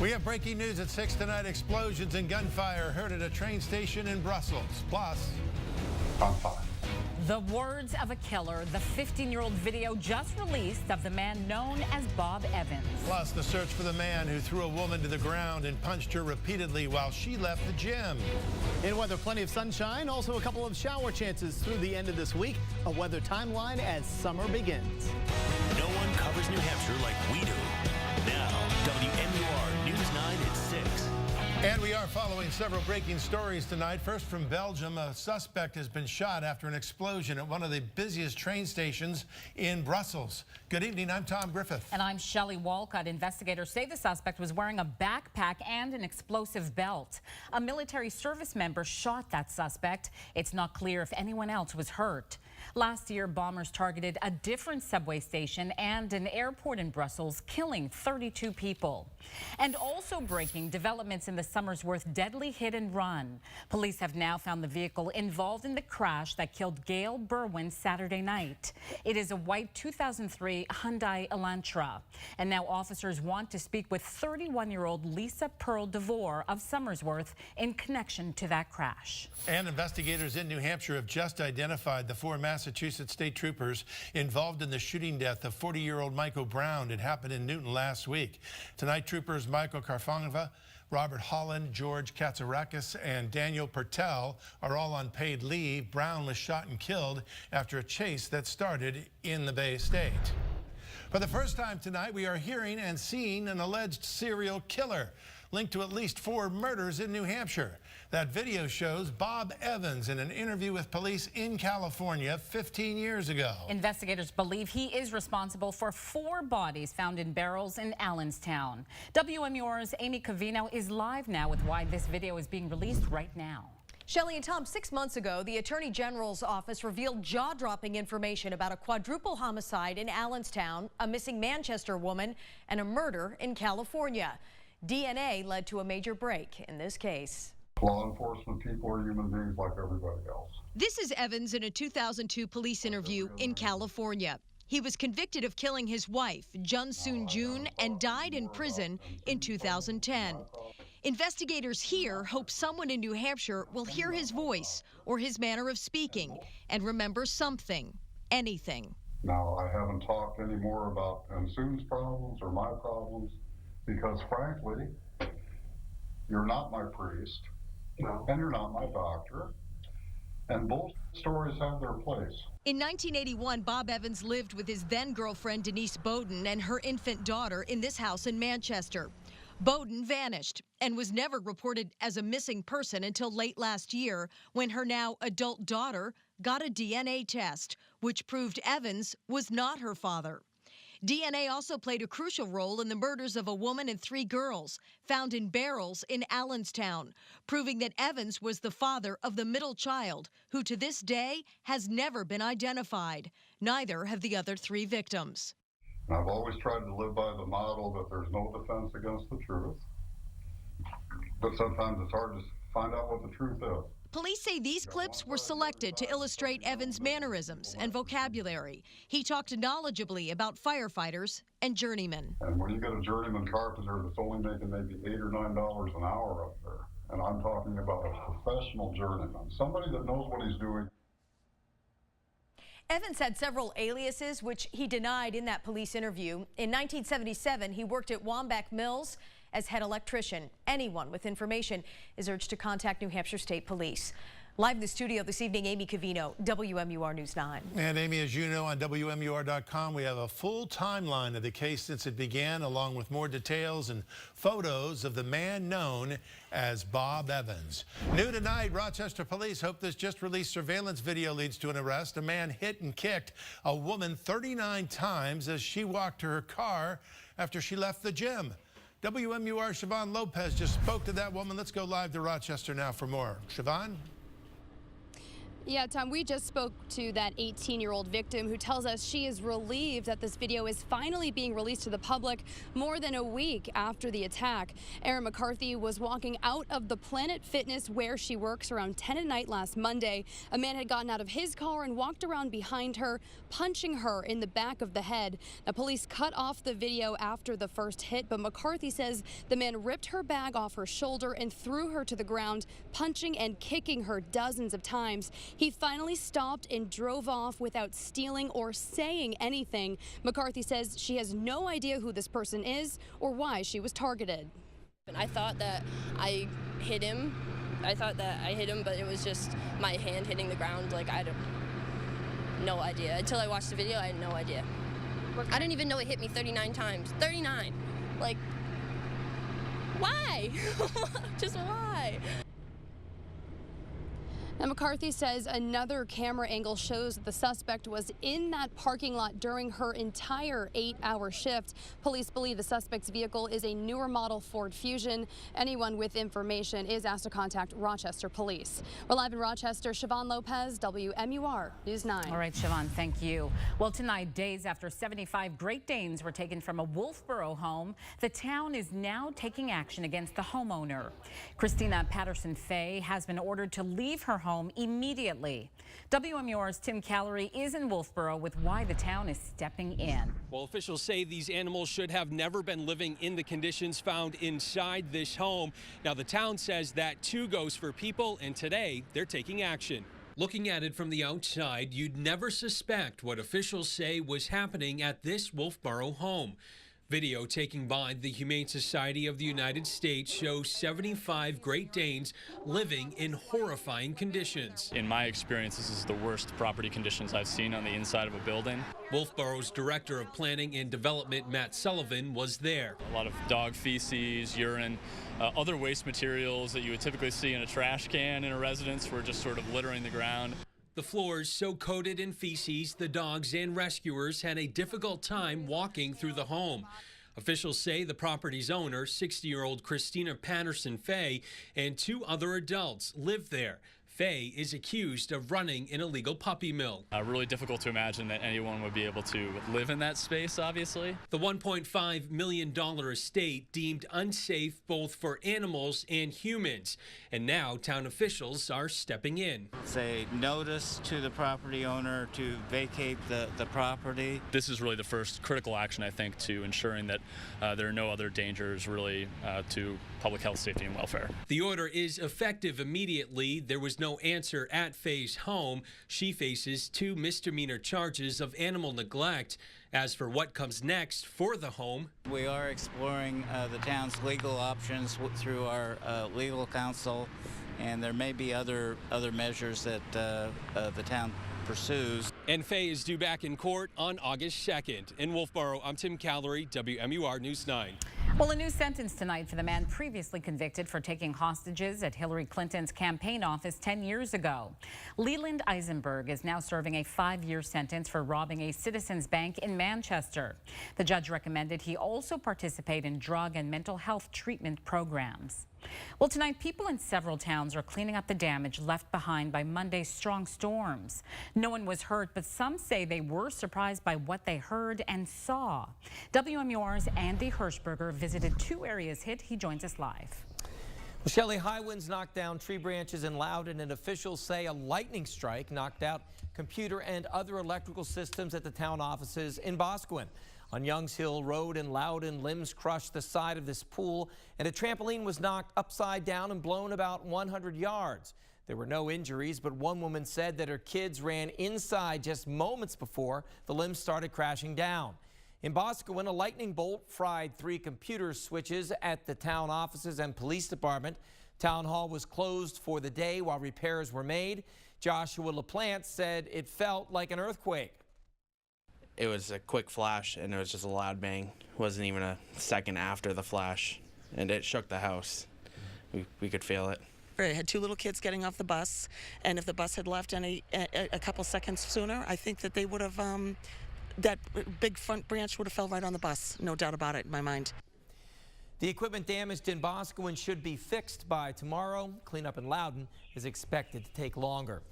We have breaking news at 6 tonight. Explosions and gunfire heard at a train station in Brussels. Plus, on 5. The words of a killer, the 15-year-old video just released of the man known as Bob Evans. Plus, the search for the man who threw a woman to the ground and punched her repeatedly while she left the gym. In weather, plenty of sunshine, also a couple of shower chances through the end of this week. A weather timeline as summer begins. No one covers New Hampshire like we do. Now, WMUR News 9 at 6. And we are following several breaking stories tonight. First from Belgium, a suspect has been shot after an explosion at one of the busiest train stations in Brussels. Good evening, I'm Tom Griffith. And I'm Shelley Walcott. Investigators say the suspect was wearing a backpack and an explosive belt. A military service member shot that suspect. It's not clear if anyone else was hurt. Last year, bombers targeted a different subway station and an airport in Brussels, killing 32 people. And also breaking developments in the Somersworth deadly hit and run. Police have now found the vehicle involved in the crash that killed Gail Berwin Saturday night. It is a white 2003 Hyundai Elantra. And now officers want to speak with 31-year-old Lisa Pearl DeVore of Somersworth in connection to that crash. And investigators in New Hampshire have just identified the 4 Massachusetts state troopers involved in the shooting death of 40-year-old Michael Brown. It happened in Newton last week. Tonight, troopers Michael Karfangova, Robert Holland, George Katsarakis, and Daniel Pertel are all on paid leave. Brown was shot and killed after a chase that started in the Bay State. For the first time tonight, we are hearing and seeing an alleged serial killer linked to at least 4 murders in New Hampshire. That video shows Bob Evans in an interview with police in California 15 years ago. Investigators believe he is responsible for 4 bodies found in barrels in Allenstown. WMUR's Amy Covino is live now with why this video is being released right now. Shelley and Tom, 6 months ago, the Attorney General's office revealed jaw-dropping information about a quadruple homicide in Allenstown, a missing Manchester woman, and a murder in California. DNA led to a major break in this case. Law enforcement people are human beings like everybody else. This is Evans in a 2002 police interview in California. He was convicted of killing his wife, Jun Soon Jun, and died in prison in 2010. Investigators here hope someone in New Hampshire will hear his voice or his manner of speaking and remember something, anything. Now, I haven't talked any more about Soon's problems or my problems because, frankly, you're not my priest, and you're not my doctor, and both stories have their place. In 1981, Bob Evans lived with his then-girlfriend Denise Bowden and her infant daughter in this house in Manchester. Bowden vanished and was never reported as a missing person until late last year when her now adult daughter got a DNA test, which proved Evans was not her father. DNA also played a crucial role in the murders of a woman and 3 girls found in barrels in Allenstown, proving that Evans was the father of the middle child, who to this day has never been identified. Neither have the other 3 victims. I've always tried to live by the model that there's no defense against the truth, but sometimes it's hard to find out what the truth is. Police say these clips were selected to illustrate Evans' mannerisms and vocabulary. He talked knowledgeably about firefighters and journeymen. And when you get a journeyman carpenter that's only making maybe $8 or $9 an hour up there, and I'm talking about a professional journeyman, somebody that knows what he's doing. Evans had several aliases, which he denied in that police interview. In 1977, he worked at Wambach Mills as head electrician. Anyone with information is urged to contact New Hampshire State Police. Live in the studio this evening, Amy Covino, WMUR News 9. And Amy, as you know, on WMUR.com, we have a full timeline of the case since it began, along with more details and photos of the man known as Bob Evans. New tonight, Rochester police hope this just released surveillance video leads to an arrest. A man hit and kicked a woman 39 times as she walked to her car after she left the gym. WMUR Siobhan Lopez just spoke to that woman. Let's go live to Rochester now for more. Siobhan? Yeah, Tom, we just spoke to that 18-year-old victim who tells us she is relieved that this video is finally being released to the public more than a week after the attack. Erin McCarthy was walking out of the Planet Fitness where she works around 10 at night last Monday. A man had gotten out of his car and walked around behind her, punching her in the back of the head. Now, police cut off the video after the first hit, but McCarthy says the man ripped her bag off her shoulder and threw her to the ground, punching and kicking her dozens of times. He finally stopped and drove off without stealing or saying anything. McCarthy says she has no idea who this person is or why she was targeted. I thought that I hit him. But it was just my hand hitting the ground. Like, no idea. Until I watched the video, I had no idea. I didn't even know it hit me 39 times. 39. Like, why? Just why? Now, McCarthy says another camera angle shows that the suspect was in that parking lot during her entire 8-hour shift. Police believe the suspect's vehicle is a newer model Ford Fusion. Anyone with information is asked to contact Rochester Police. We're live in Rochester. Siobhan Lopez, WMUR News 9. All right, Siobhan, thank you. Well, tonight, days after 75 Great Danes were taken from a Wolfboro home, the town is now taking action against the homeowner. Christina Patterson-Fay has been ordered to leave her home immediately. WMUR's Tim Callery is in Wolfboro with why the town is stepping in. Well, officials say these animals should have never been living in the conditions found inside this home. Now, the town says that too goes for people, and today they're taking action. Looking at it from the outside, you'd never suspect what officials say was happening at this Wolfboro home. Video taken by the Humane Society of the United States shows 75 Great Danes living in horrifying conditions. In my experience, this is the worst property conditions I've seen on the inside of a building. Wolfboro's Director of Planning and Development, Matt Sullivan, was there. A lot of dog feces, urine, other waste materials that you would typically see in a trash can in a residence were just sort of littering the ground. The floors so coated in feces, the dogs and rescuers had a difficult time walking through the home. Officials say the property's owner, 60-year-old Christina Patterson-Fay, and 2 other adults live there. Fay is accused of running an illegal puppy mill. Really difficult to imagine that anyone would be able to live in that space, obviously. The $1.5 million estate deemed unsafe both for animals and humans. And now town officials are stepping in. It's a notice to the property owner to vacate the property. This is really the first critical action, I think, to ensuring that there are no other dangers really to public health, safety, and welfare. The order is effective immediately. There was no answer at Fay's home. She faces 2 misdemeanor charges of animal neglect. As for what comes next for the home, we are exploring the town's legal options through our legal counsel, and there may be other measures that the town pursues. And Fay is due back in court on August 2nd. In Wolfboro, I'm Tim Callery, WMUR News 9. Well, a new sentence tonight for the man previously convicted for taking hostages at Hillary Clinton's campaign office 10 years ago. Leland Eisenberg is now serving a 5-year sentence for robbing a Citizens Bank in Manchester. The judge recommended he also participate in drug and mental health treatment programs. Well, tonight, people in several towns are cleaning up the damage left behind by Monday's strong storms. No one was hurt, but some say they were surprised by what they heard and saw. WMUR's Andy Hirschberger visited 2 areas hit. He joins us live. Well, Shelley, high winds knocked down tree branches in Loudon, and officials say a lightning strike knocked out computer and other electrical systems at the town offices in Boscawen. On Youngs Hill Road in Loudon, limbs crushed the side of this pool, and a trampoline was knocked upside down and blown about 100 yards. There were no injuries, but one woman said that her kids ran inside just moments before the limbs started crashing down. In Boscawen, a lightning bolt fried 3 computer switches at the town offices and police department. Town Hall was closed for the day while repairs were made. Joshua LaPlante said it felt like an earthquake. It was a quick flash, and it was just a loud bang. It wasn't even a second after the flash, and it shook the house. We could feel it. I had 2 little kids getting off the bus, and if the bus had left a couple seconds sooner, I think that they would have, that big front branch would have fell right on the bus. No doubt about it in my mind. The equipment damaged in Boscawen should be fixed by tomorrow. Cleanup in Loudon is expected to take longer.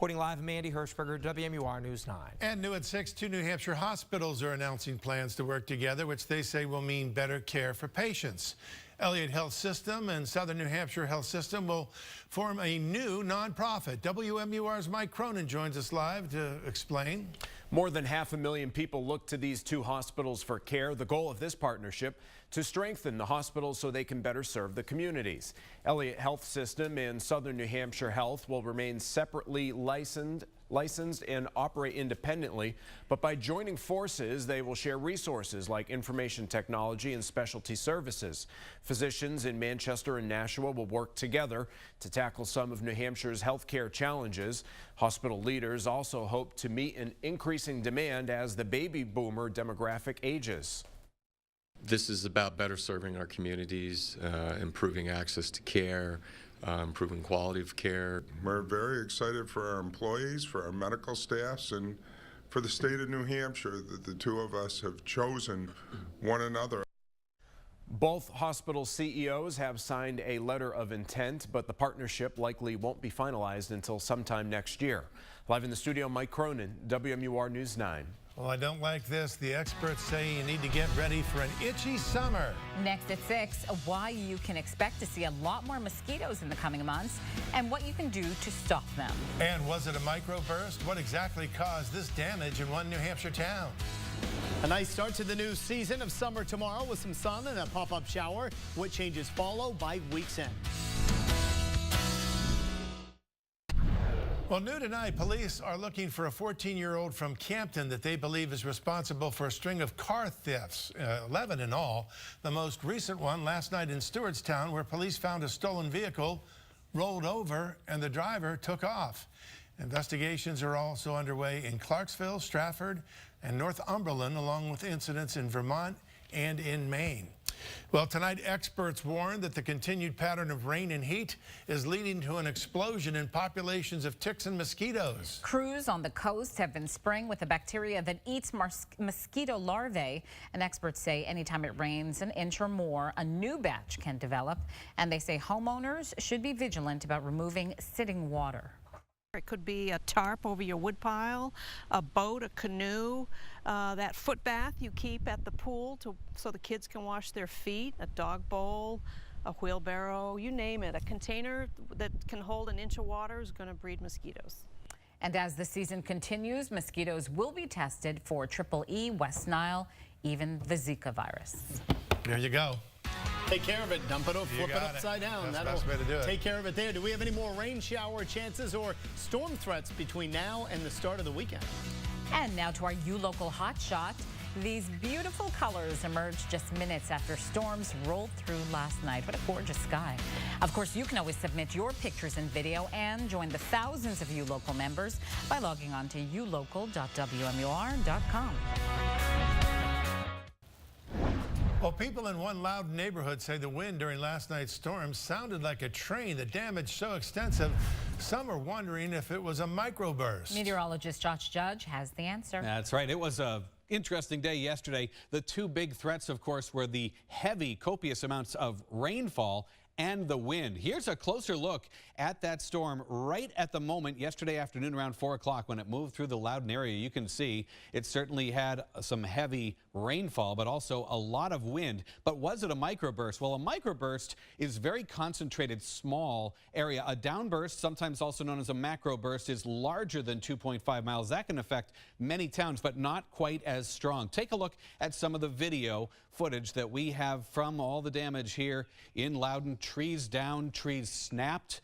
Reporting live, I'm Andy Hirschberger, WMUR News 9. And new at 6, 2 New Hampshire hospitals are announcing plans to work together, which they say will mean better care for patients. Elliott Health System and Southern New Hampshire Health System will form a new nonprofit. WMUR's Mike Cronin joins us live to explain. More than 500,000 people look to these two hospitals for care. The goal of this partnership, to strengthen the hospitals so they can better serve the communities. Elliott Health System and Southern New Hampshire Health will remain separately licensed and operate independently, but by joining forces, they will share resources like information technology and specialty services. Physicians in Manchester and Nashua will work together to tackle some of New Hampshire's healthcare challenges. Hospital leaders also hope to meet an increasing demand as the baby boomer demographic ages. This is about better serving our communities, improving access to care, improving quality of care. We're very excited for our employees, for our medical staffs, and for the state of New Hampshire that the two of us have chosen one another. Both hospital CEOs have signed a letter of intent, but the partnership likely won't be finalized until sometime next year. Live in the studio, Mike Cronin, WMUR News 9. Well, I don't like this. The experts say you need to get ready for an itchy summer. Next at 6, why you can expect to see a lot more mosquitoes in the coming months and what you can do to stop them. And was it a microburst? What exactly caused this damage in one New Hampshire town? A nice start to the new season of summer tomorrow with some sun and a pop-up shower. What changes follow by week's end? Well, new tonight, police are looking for a 14-year-old from Campton that they believe is responsible for a string of car thefts, 11 in all. The most recent one last night in Stewartstown, where police found a stolen vehicle, rolled over, and the driver took off. Investigations are also underway in Clarksville, Stratford, and Northumberland, along with incidents in Vermont and in Maine. Well, tonight experts warn that the continued pattern of rain and heat is leading to an explosion in populations of ticks and mosquitoes. Crews on the coast have been spraying with a bacteria that eats mosquito larvae, and experts say anytime it rains an inch or more, a new batch can develop, and they say homeowners should be vigilant about removing sitting water. It could be a tarp over your woodpile, a boat, a canoe, that foot bath you keep at the pool so the kids can wash their feet, a dog bowl, a wheelbarrow, you name it. A container that can hold an inch of water is going to breed mosquitoes. And as the season continues, mosquitoes will be tested for EEE, West Nile, even the Zika virus. There you go. Take care of it. Dump it or flip it upside down. That's the best way to do it. Take care of it there. Do we have any more rain shower chances or storm threats between now and the start of the weekend? And now to our U-Local Hot Shot. These beautiful colors emerged just minutes after storms rolled through last night. What a gorgeous sky. Of course, you can always submit your pictures and video and join the thousands of U-Local members by logging on to ulocal.wmur.com. Well, people in one loud neighborhood say the wind during last night's storm sounded like a train. The damage so extensive, some are wondering if it was a microburst. Meteorologist Josh Judge has the answer. That's right. It was a interesting day yesterday. The two big threats, of course, were the heavy, copious amounts of rainfall and the wind. Here's a closer look at that storm right at the moment yesterday afternoon around 4 o'clock when it moved through the Loudon area. You can see it certainly had some heavy rainfall, but also a lot of wind. But was it a microburst? Well, a microburst is very concentrated, small area. A downburst, sometimes also known as a macroburst, is larger than 2.5 miles. That can affect many towns, but not quite as strong. Take a look at some of the video footage that we have from all the damage here in Loudon. Trees down, trees snapped,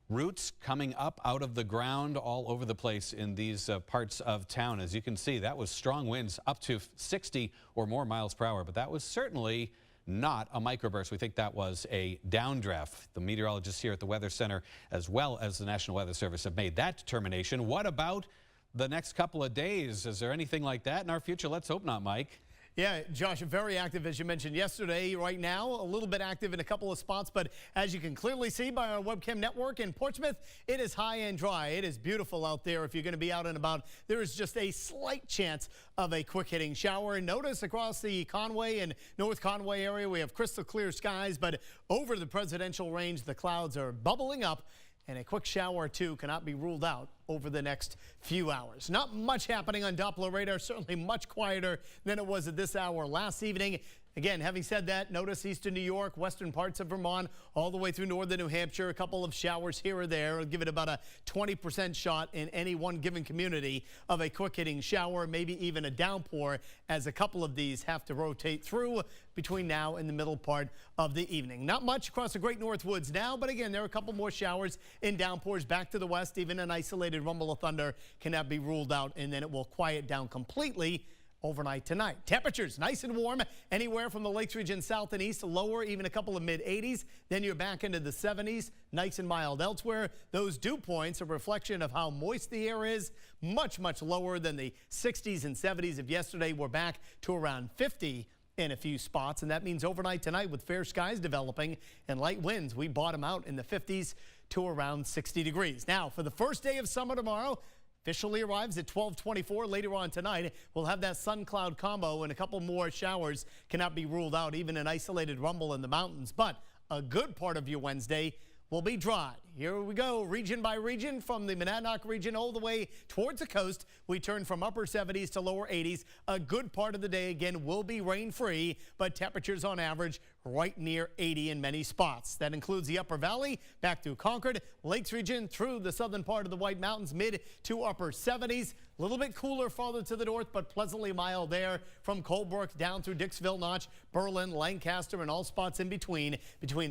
roots coming up out of the ground all over the place in these parts of town. As you can see, that was strong winds up to 60 or more miles per hour, but that was certainly not a microburst. We think that was a downdraft. The meteorologists here at the Weather Center, as well as the National Weather Service, have made that determination. What about the next couple of days? Is there anything like that in our future? Let's hope not, Mike. Yeah, Josh, very active, as you mentioned yesterday. Right now, a little bit active in a couple of spots, but as you can clearly see by our webcam network in Portsmouth, it is high and dry. It is beautiful out there. If you're going to be out and about, there is just a slight chance of a quick-hitting shower. And notice across the Conway and North Conway area, we have crystal clear skies, but over the presidential range, the clouds are bubbling up. and a quick shower or two cannot be ruled out over the next few hours. Not much happening on Doppler radar, certainly much quieter than it was at this hour last evening. Again, having said that, notice eastern New York, western parts of Vermont, all the way through northern New Hampshire, a couple of showers here or there. I'll give it about a 20% shot in any one given community of a quick hitting shower, maybe even a downpour, as a couple of these have to rotate through between now and the middle part of the evening. Not much across the Great North Woods now, but again, there are a couple more showers and downpours back to the west. Even an isolated rumble of thunder cannot be ruled out, and then it will quiet down completely overnight tonight. Temperatures nice and warm anywhere from the Lakes region south and east, lower, even a couple of mid-80s. Then you're back into the 70s, nice and mild elsewhere. Those dew points, a reflection of how moist the air is, much, much lower than the 60s and 70s of yesterday. We're back to around 50 in a few spots, and that means overnight tonight with fair skies developing and light winds, we bottom out in the 50s to around 60 degrees. Now, for the first day of summer tomorrow, officially arrives at 12:24 later on tonight. We'll have that sun-cloud combo, and a couple more showers cannot be ruled out, even an isolated rumble in the mountains. But a good part of your Wednesday will be dry. Here we go, region by region, from the Monadnock region all the way towards the coast. We turn from upper 70s to lower 80s. A good part of the day, again, will be rain-free, but temperatures on average right near 80 in many spots. That includes the Upper Valley, back through Concord, Lakes region, through the southern part of the White Mountains, mid to upper 70s. A little bit cooler farther to the north, but pleasantly mild there from Colebrook down through Dixville Notch, Berlin, Lancaster, and all spots in between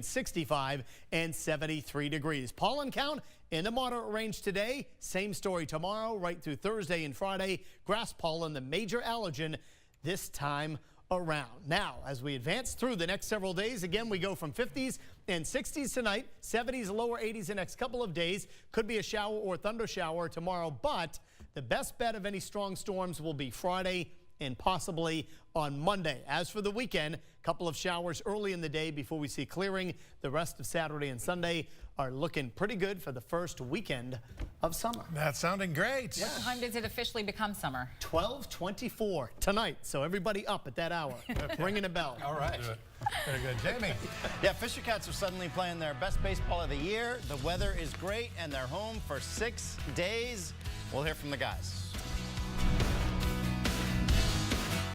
65 and 73 degrees. Pollen count in the moderate range today. Same story tomorrow, right through Thursday and Friday. Grass pollen, the major allergen this time around. Now, as we advance through the next several days, again, we go from 50s and 60s tonight, 70s, lower 80s the next couple of days. Could be a shower or thunder shower tomorrow, but the best bet of any strong storms will be Friday and possibly on Monday. As for the weekend, a couple of showers early in the day before we see clearing. The rest of Saturday and Sunday are looking pretty good for the first weekend of summer. That's sounding great. What time does it officially become summer? 12:24 tonight. So everybody up at that hour, ringing a bell. All right. Very good. Jamie. Yeah, Fisher Cats are suddenly playing their best baseball of the year. The weather is great, and they're home for 6 days. We'll hear from the guys.